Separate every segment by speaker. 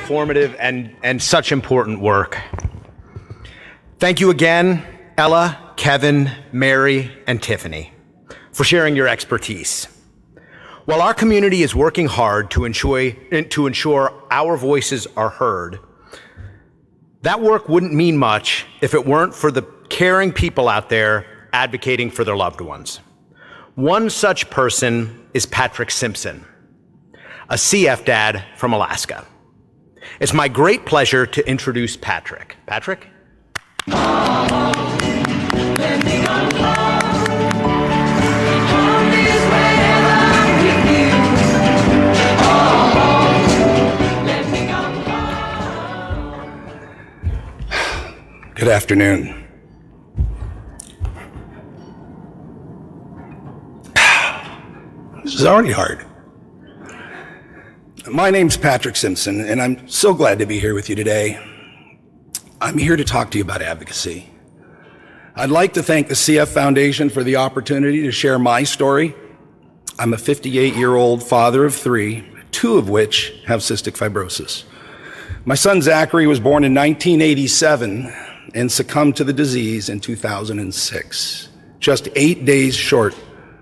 Speaker 1: informative and such important work. Thank you again, Ella, Kevin, Mary, and Tiffany, for sharing your expertise. While our community is working hard to ensure our voices are heard, that work wouldn't mean much if it weren't for the caring people out there advocating for their loved ones. One such person is Patrick Simpson, a CF dad from Alaska. It's my great pleasure to introduce Patrick. Patrick?
Speaker 2: Good afternoon. This is already hard. My name's Patrick Simpson, and I'm so glad to be here with you today. I'm here to talk to you about advocacy. I'd like to thank the CF Foundation for the opportunity to share my story. I'm a 58-year-old father of 3, 2 of which have cystic fibrosis. My son Zachary was born in 1987 and succumbed to the disease in 2006, just 8 days short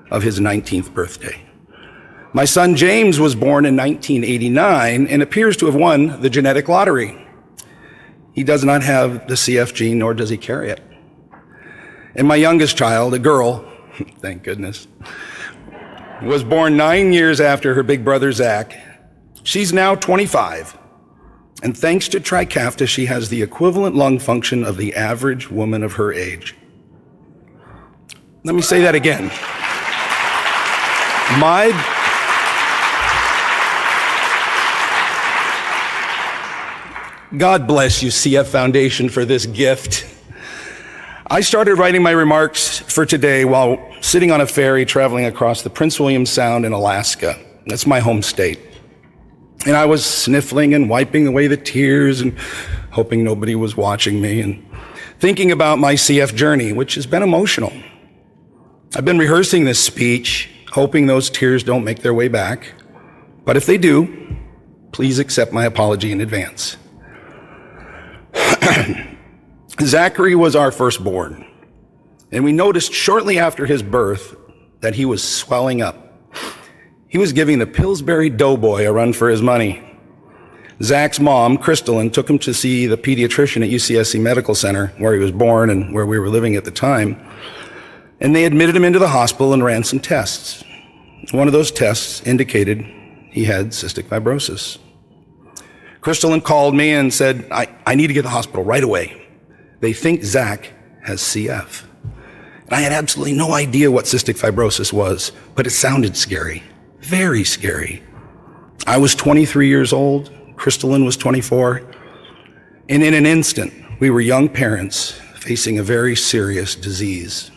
Speaker 2: of his 19th birthday. My son James was born in 1989 and appears to have won the genetic lottery. He does not have the CF gene, nor does he carry it. And my youngest child, a girl, thank goodness, was born 9 years after her big brother Zach. She's now 25. And thanks to Trikafta, she has the equivalent lung function of the average woman of her age. Let me say that again. God bless you, CF Foundation, for this gift. I started writing my remarks for today while sitting on a ferry traveling across the Prince William Sound in Alaska. That's my home state. And I was sniffling and wiping away the tears and hoping nobody was watching me and thinking about my CF journey, which has been emotional. I've been rehearsing this speech, hoping those tears don't make their way back. But if they do, please accept my apology in advance. Zachary was our firstborn, and we noticed shortly after his birth that he was swelling up. He was giving the Pillsbury Doughboy a run for his money. Zach's mom, Christalyn, took him to see the pediatrician at UCSC Medical Center, where he was born and where we were living at the time, and they admitted him into the hospital and ran some tests. One of those tests indicated he had cystic fibrosis. Christalyn called me and said, I need to get to the hospital right away. They think Zach has CF. And I had absolutely no idea what cystic fibrosis was, but it sounded scary. Very scary. I was 23 years old, Christalyn was 24, and in an instant, we were young parents facing a very serious disease.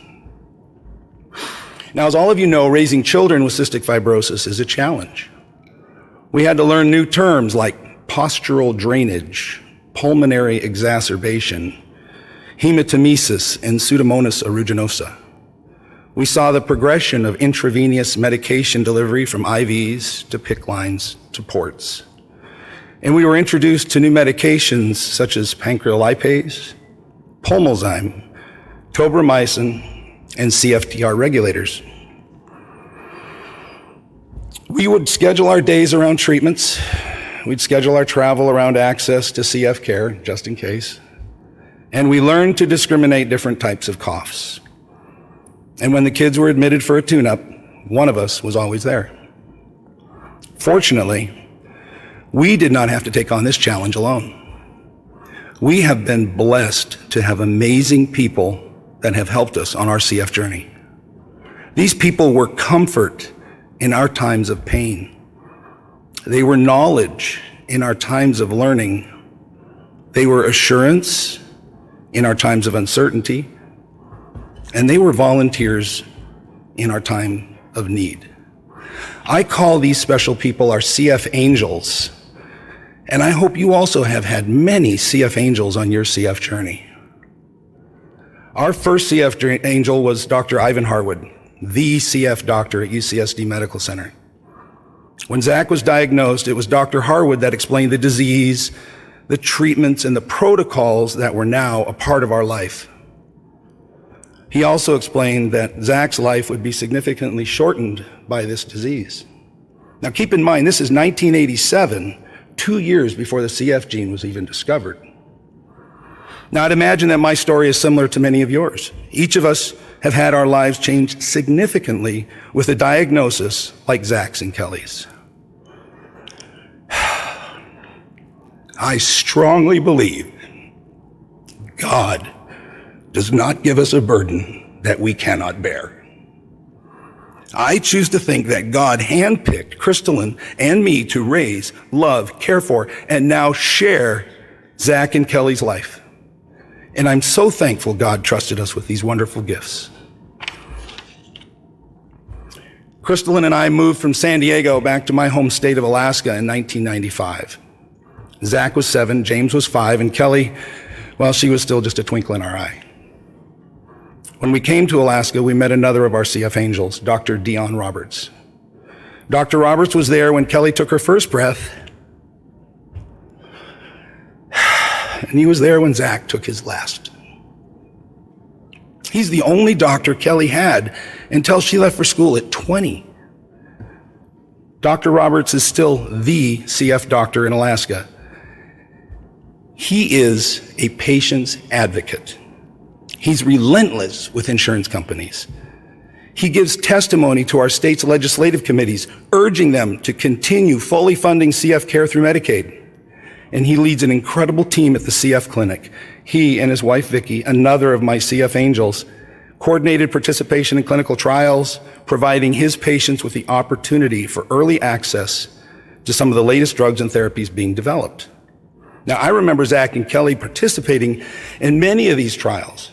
Speaker 2: Now, as all of you know, raising children with cystic fibrosis is a challenge. We had to learn new terms like postural drainage, pulmonary exacerbation, hematemesis, and Pseudomonas aeruginosa. We saw the progression of intravenous medication delivery from IVs to PICC lines to ports. And we were introduced to new medications such as pancreolipase, pulmozyme, tobramycin, and CFTR regulators. We would schedule our days around treatments. We'd schedule our travel around access to CF care, just in case. And we learned to discriminate different types of coughs. And when the kids were admitted for a tune-up, one of us was always there. Fortunately, we did not have to take on this challenge alone. We have been blessed to have amazing people that have helped us on our CF journey. These people were comfort in our times of pain. They were knowledge in our times of learning. They were assurance in our times of uncertainty. And they were volunteers in our time of need. I call these special people our CF angels, and I hope you also have had many CF angels on your CF journey. Our first CF angel was Dr. Ivan Harwood, the CF doctor at UCSD Medical Center. When Zach was diagnosed, it was Dr. Harwood that explained the disease, the treatments, and the protocols that were now a part of our life. He also explained that Zach's life would be significantly shortened by this disease. Now keep in mind, this is 1987, 2 years before the CF gene was even discovered. Now I'd imagine that my story is similar to many of yours. Each of us have had our lives changed significantly with a diagnosis like Zach's and Kelly's. I strongly believe God does not give us a burden that we cannot bear. I choose to think that God handpicked Christalyn and me to raise, love, care for, and now share Zach and Kelly's life. And I'm so thankful God trusted us with these wonderful gifts. Christalyn and I moved from San Diego back to my home state of Alaska in 1995. Zach was 7, James was 5, and Kelly, well, she was still just a twinkle in our eye. When we came to Alaska, we met another of our CF angels, Dr. Dion Roberts. Dr. Roberts was there when Kelly took her first breath, and he was there when Zach took his last. He's the only doctor Kelly had until she left for school at 20. Dr. Roberts is still the CF doctor in Alaska. He is a patient's advocate. He's relentless with insurance companies. He gives testimony to our state's legislative committees, urging them to continue fully funding CF care through Medicaid. And he leads an incredible team at the CF clinic. He and his wife, Vicki, another of my CF angels, coordinated participation in clinical trials, providing his patients with the opportunity for early access to some of the latest drugs and therapies being developed. Now, I remember Zach and Kelly participating in many of these trials.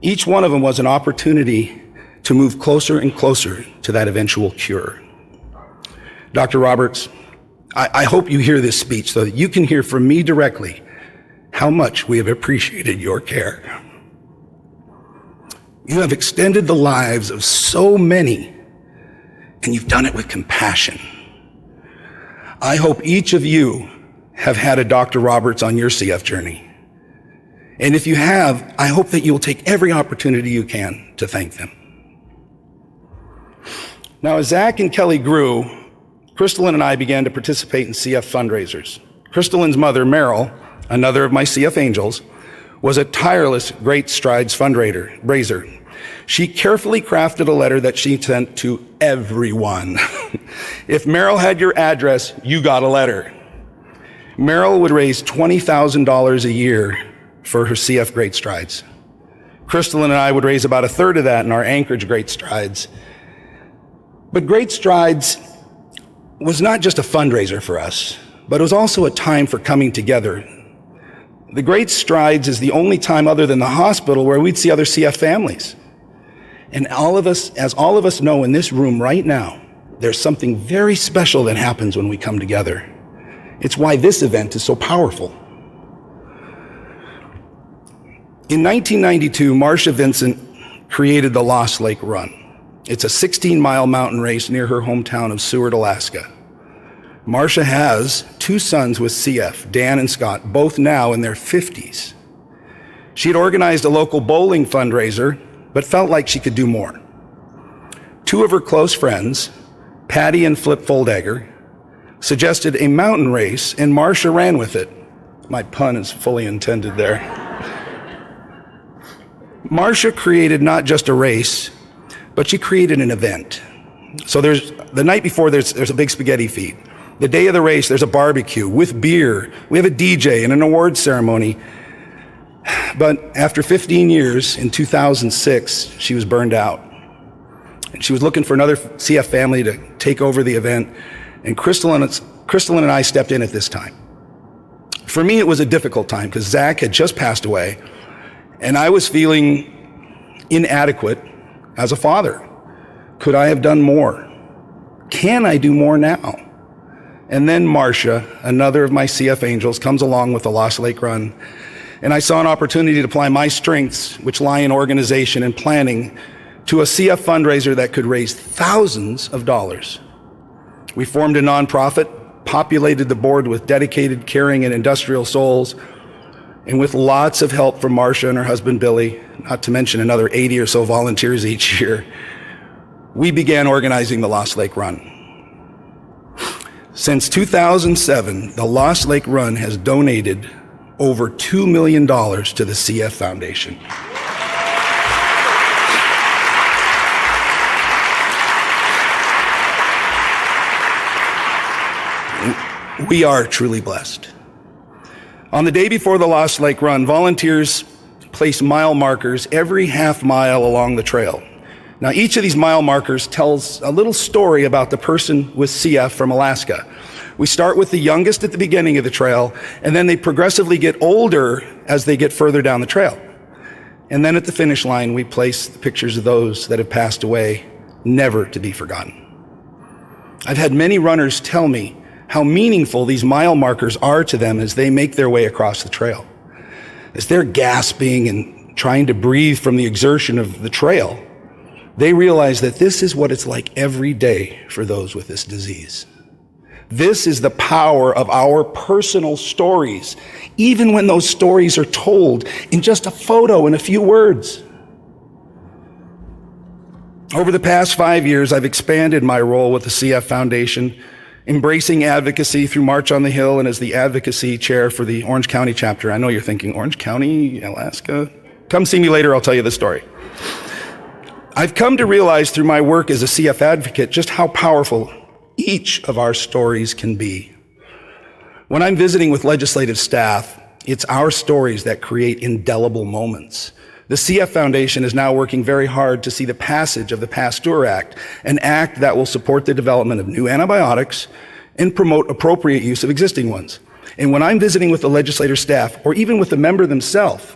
Speaker 2: Each one of them was an opportunity to move closer and closer to that eventual cure. Dr. Roberts, I hope you hear this speech so that you can hear from me directly how much we have appreciated your care. You have extended the lives of so many, and you've done it with compassion. I hope each of you have had a Dr. Roberts on your CF journey. And if you have, I hope that you'll take every opportunity you can to thank them. Now, as Zach and Kelly grew, Christalyn and I began to participate in CF fundraisers. Christalyn's mother, Meryl, another of my CF angels, was a tireless Great Strides fundraiser. She carefully crafted a letter that she sent to everyone. If Meryl had your address, you got a letter. Meryl would raise $20,000 a year for her CF Great Strides. Christalyn and I would raise about a third of that in our Anchorage Great Strides. But Great Strides was not just a fundraiser for us, but it was also a time for coming together. The Great Strides is the only time other than the hospital where we'd see other CF families. And as all of us know in this room right now, there's something very special that happens when we come together. It's why this event is so powerful. In 1992, Marcia Vincent created the Lost Lake Run. It's a 16-mile mountain race near her hometown of Seward, Alaska. Marcia has 2 sons with CF, Dan and Scott, both now in their 50s. She had organized a local bowling fundraiser, but felt like she could do more. 2 of her close friends, Patty and Flip Foldegger, suggested a mountain race, and Marcia ran with it. My pun is fully intended there. Marcia created not just a race, but she created an event. So the night before, there's a big spaghetti feed. The day of the race, there's a barbecue with beer. We have a DJ and an awards ceremony. But after 15 years, in 2006, she was burned out. And she was looking for another CF family to take over the event. And Christalyn and I stepped in at this time. For me, it was a difficult time because Zach had just passed away, and I was feeling inadequate as a father. Could I have done more? Can I do more now? And then Marcia, another of my CF angels, comes along with the Lost Lake Run, and I saw an opportunity to apply my strengths, which lie in organization and planning, to a CF fundraiser that could raise thousands of dollars. We formed a nonprofit, populated the board with dedicated, caring, and industrial souls, and with lots of help from Marcia and her husband Billy, not to mention another 80 or so volunteers each year, we began organizing the Lost Lake Run. Since 2007, the Lost Lake Run has donated over $2 million to the CF Foundation. We are truly blessed. On the day before the Lost Lake Run, volunteers place mile markers every half mile along the trail. Now, each of these mile markers tells a little story about the person with CF from Alaska. We start with the youngest at the beginning of the trail, and then they progressively get older as they get further down the trail. And then at the finish line, we place the pictures of those that have passed away, never to be forgotten. I've had many runners tell me how meaningful these mile markers are to them as they make their way across the trail. As they're gasping and trying to breathe from the exertion of the trail, they realize that this is what it's like every day for those with this disease. This is the power of our personal stories, even when those stories are told in just a photo and a few words. Over the past 5 years, I've expanded my role with the CF Foundation, embracing advocacy through March on the Hill and as the advocacy chair for the Orange County chapter. I know you're thinking, Orange County, Alaska? Come see me later, I'll tell you the story. I've come to realize through my work as a CF advocate just how powerful each of our stories can be. When I'm visiting with legislative staff, it's our stories that create indelible moments. The CF Foundation is now working very hard to see the passage of the Pasteur Act, an act that will support the development of new antibiotics and promote appropriate use of existing ones. And when I'm visiting with the legislative staff, or even with the member themselves,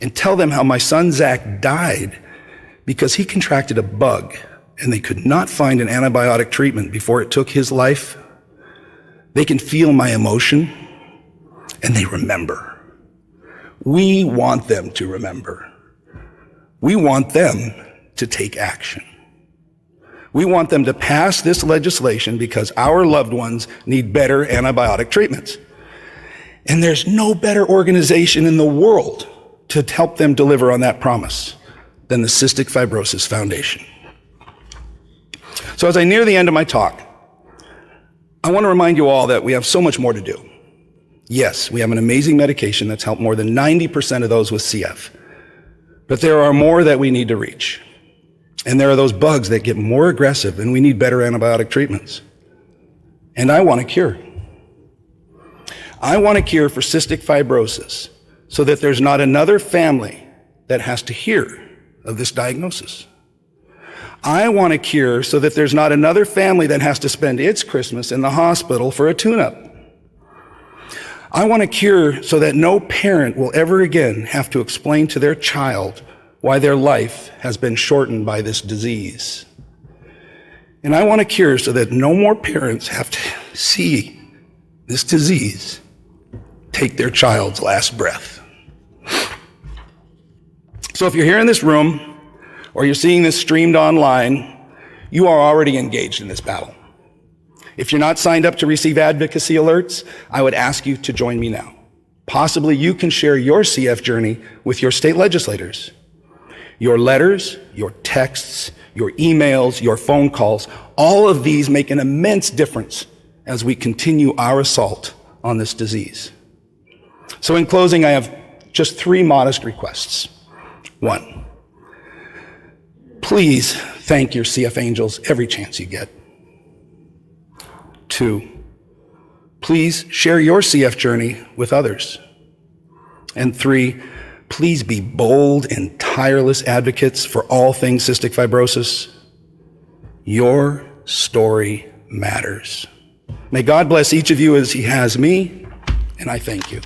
Speaker 2: and tell them how my son Zach died because he contracted a bug and they could not find an antibiotic treatment before it took his life, they can feel my emotion and they remember. We want them to remember. We want them to take action. We want them to pass this legislation because our loved ones need better antibiotic treatments. And there's no better organization in the world to help them deliver on that promise than the Cystic Fibrosis Foundation. So as I near the end of my talk, I want to remind you all that we have so much more to do. Yes, we have an amazing medication that's helped more than 90% of those with CF. But there are more that we need to reach. And there are those bugs that get more aggressive and we need better antibiotic treatments. And I want a cure. I want a cure for cystic fibrosis so that there's not another family that has to hear of this diagnosis. I want a cure so that there's not another family that has to spend its Christmas in the hospital for a tune-up. I want a cure so that no parent will ever again have to explain to their child why their life has been shortened by this disease. And I want a cure so that no more parents have to see this disease take their child's last breath. So if you're here in this room or you're seeing this streamed online, you are already engaged in this battle. If you're not signed up to receive advocacy alerts, I would ask you to join me now. Possibly you can share your CF journey with your state legislators. Your letters, your texts, your emails, your phone calls, all of these make an immense difference as we continue our assault on this disease. So in closing, I have just 3 modest requests. 1, please thank your CF angels every chance you get. 2, please share your CF journey with others. And 3, please be bold and tireless advocates for all things cystic fibrosis. Your story matters. May God bless each of you as He has me, and I thank you.